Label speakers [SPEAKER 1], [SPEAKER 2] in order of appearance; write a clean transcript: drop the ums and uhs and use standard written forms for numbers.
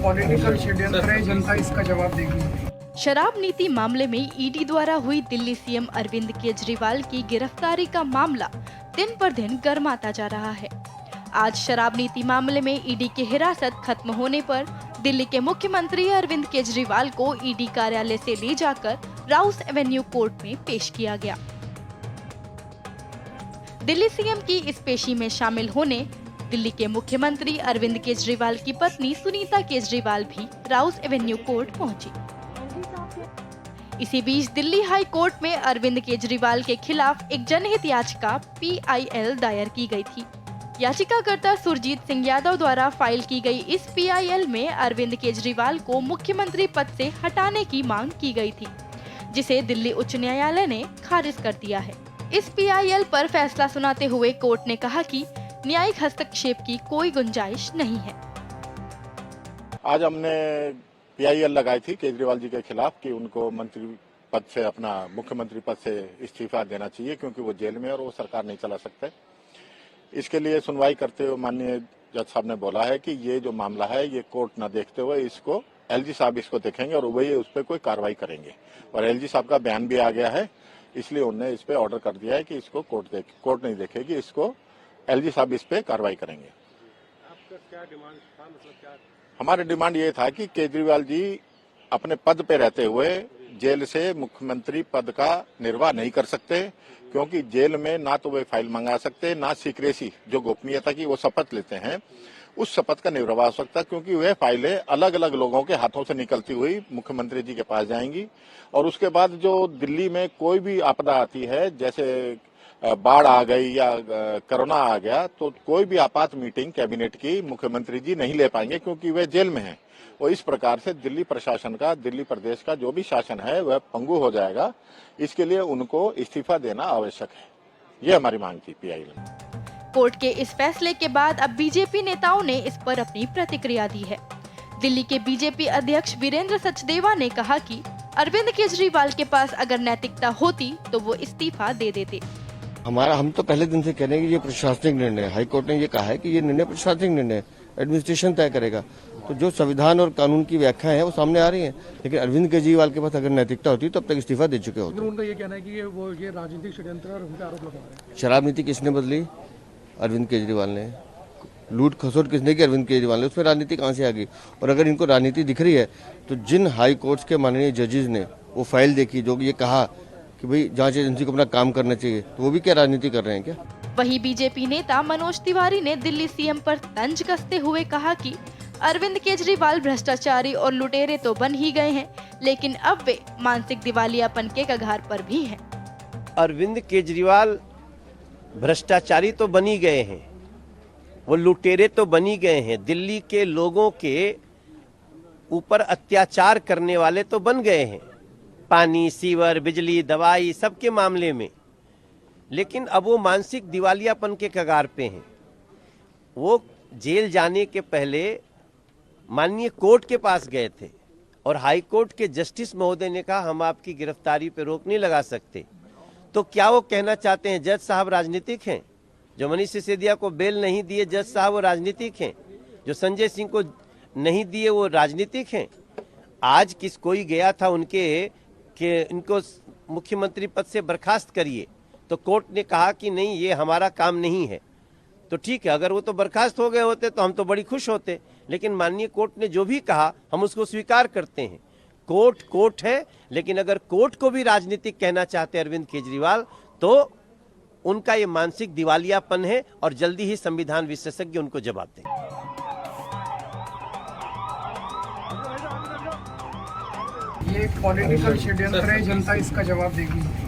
[SPEAKER 1] Political षड्यंत्र है, जनता इसका जवाब देगी।
[SPEAKER 2] शराब नीति मामले में ईडी द्वारा हुई दिल्ली सीएम अरविंद केजरीवाल की गिरफ्तारी का मामला दिन पर दिन गर्माता जा रहा है। आज शराब नीति मामले में ईडी की हिरासत खत्म होने पर दिल्ली के मुख्यमंत्री अरविंद केजरीवाल को ईडी कार्यालय से ले जाकर राउस एवेन्यू कोर्ट में पेश किया गया। दिल्ली सीएम की इस पेशी में शामिल होने दिल्ली के मुख्यमंत्री अरविंद केजरीवाल की पत्नी सुनीता केजरीवाल भी राउस एवेन्यू कोर्ट पहुंची। इसी बीच दिल्ली हाई कोर्ट में अरविंद केजरीवाल के खिलाफ एक जनहित याचिका PIL दायर की गई थी। याचिकाकर्ता सुरजीत सिंह यादव द्वारा फाइल की गई इस PIL में अरविंद केजरीवाल को मुख्यमंत्री पद से हटाने की मांग की गई थी, जिसे दिल्ली उच्च न्यायालय ने खारिज कर दिया है। इस PIL पर फैसला सुनाते हुए कोर्ट ने कहा कि न्यायिक हस्तक्षेप की कोई गुंजाइश नहीं है।
[SPEAKER 3] आज हमने PIL लगाई थी केजरीवाल जी के खिलाफ कि उनको मंत्री पद से, अपना मुख्यमंत्री पद से इस्तीफा देना चाहिए, क्योंकि वो जेल में और वो सरकार नहीं चला सकते। इसके लिए सुनवाई करते हुए माननीय जज साहब ने बोला है कि ये जो मामला है ये कोर्ट न देखते हुए इसको LG साहब इसको देखेंगे और वही उस पर कोई कार्रवाई करेंगे। और LG साहब का बयान भी आ गया है, इसलिए उन्होंने इस पे ऑर्डर कर दिया है कि इसको कोर्ट नहीं देखेगी, इसको LG साहब इस पे कार्रवाई करेंगे।
[SPEAKER 4] आपका क्या डिमांड था, मतलब क्या?
[SPEAKER 3] हमारी डिमांड ये था कि केजरीवाल जी अपने पद पे रहते हुए जेल से मुख्यमंत्री पद का निर्वाह नहीं कर सकते, क्योंकि जेल में ना तो वे फाइल मंगा सकते, ना सीक्रेसी जो गोपनीयता की वो शपथ लेते हैं उस शपथ का निर्वाह हो सकता, क्योंकि वे फाइलें अलग अलग लोगों के हाथों से निकलती हुई मुख्यमंत्री जी के पास जाएंगी। और उसके बाद जो दिल्ली में कोई भी आपदा आती है, जैसे बाढ़ आ गई या कोरोना आ गया, तो कोई भी आपात मीटिंग कैबिनेट की मुख्यमंत्री जी नहीं ले पाएंगे, क्योंकि वे जेल में हैं। और इस प्रकार से दिल्ली प्रशासन का, दिल्ली प्रदेश का जो भी शासन है वह पंगु हो जाएगा। इसके लिए उनको इस्तीफा देना आवश्यक है, ये हमारी मांग थी PIL में।
[SPEAKER 2] कोर्ट के इस फैसले के बाद अब बीजेपी नेताओं ने इस पर अपनी प्रतिक्रिया दी है। दिल्ली के बीजेपी अध्यक्ष वीरेंद्र सचदेवा ने कहा कि अरविंद केजरीवाल के पास अगर नैतिकता होती तो वो इस्तीफा दे देते।
[SPEAKER 5] हम तो पहले दिन से कह रहे हैं कि ये प्रशासनिक निर्णय है। हाई कोर्ट ने ये कहा है कि ये निर्णय प्रशासनिक निर्णय है, एडमिनिस्ट्रेशन तय करेगा। तो जो संविधान और कानून की व्याख्या है वो सामने आ रही है, लेकिन अरविंद केजरीवाल के पास अगर नैतिकता होती तो अब तक इस्तीफा दे चुके होते।
[SPEAKER 1] उनका ये कहना है कि ये राजनीतिक षड्यंत्र और उनका आरोप लगा रहे हैं।
[SPEAKER 5] शराब नीति किसने बदली? अरविंद केजरीवाल ने। लूट खसोट किसने की? अरविंद केजरीवाल ने। उसमें राजनीति कहाँ से आ गई? और अगर इनको राजनीति दिख रही है तो जिन हाई कोर्ट्स के माननीय जजेस ने वो फाइल देखी, जो ये कहा कि भाई जांच एजेंसी को अपना काम करना चाहिए, तो वो भी क्या राजनीति कर रहे हैं क्या?
[SPEAKER 2] वहीं बीजेपी नेता मनोज तिवारी ने दिल्ली सीएम पर तंज कसते हुए कहा कि अरविंद केजरीवाल भ्रष्टाचारी और लुटेरे तो बन ही गए हैं, लेकिन अब वे मानसिक दिवालियापन के कगार पर भी हैं।
[SPEAKER 4] अरविंद केजरीवाल भ्रष्टाचारी तो बनी गए हैं, वो लुटेरे तो बनी गए हैं, दिल्ली के लोगों के ऊपर अत्याचार करने वाले तो बन गए हैं, पानी, सीवर, बिजली, दवाई सबके मामले में। लेकिन अब वो मानसिक दिवालियापन के कगार पे हैं। वो जेल जाने के पहले माननीय कोर्ट के पास गए थे और हाई कोर्ट के जस्टिस महोदय ने कहा हम आपकी गिरफ्तारी पे रोक नहीं लगा सकते। तो क्या वो कहना चाहते हैं जज साहब राजनीतिक हैं? जो मनीष सिसोदिया को बेल नहीं दिए जज साहब वो राजनीतिक हैं? जो संजय सिंह को नहीं दिए वो राजनीतिक हैं? आज कोई गया था उनके कि इनको मुख्यमंत्री पद से बर्खास्त करिए, तो कोर्ट ने कहा कि नहीं ये हमारा काम नहीं है। तो ठीक है, अगर वो तो बर्खास्त हो गए होते तो हम तो बड़ी खुश होते, लेकिन माननीय कोर्ट ने जो भी कहा हम उसको स्वीकार करते हैं। कोर्ट है, लेकिन अगर कोर्ट को भी राजनीतिक कहना चाहते अरविंद केजरीवाल तो उनका ये मानसिक दिवालियापन है और जल्दी ही संविधान विशेषज्ञ उनको जवाब देंगे।
[SPEAKER 1] ये पॉलिटिकल षड्यंत्र है, जनता इसका जवाब देगी।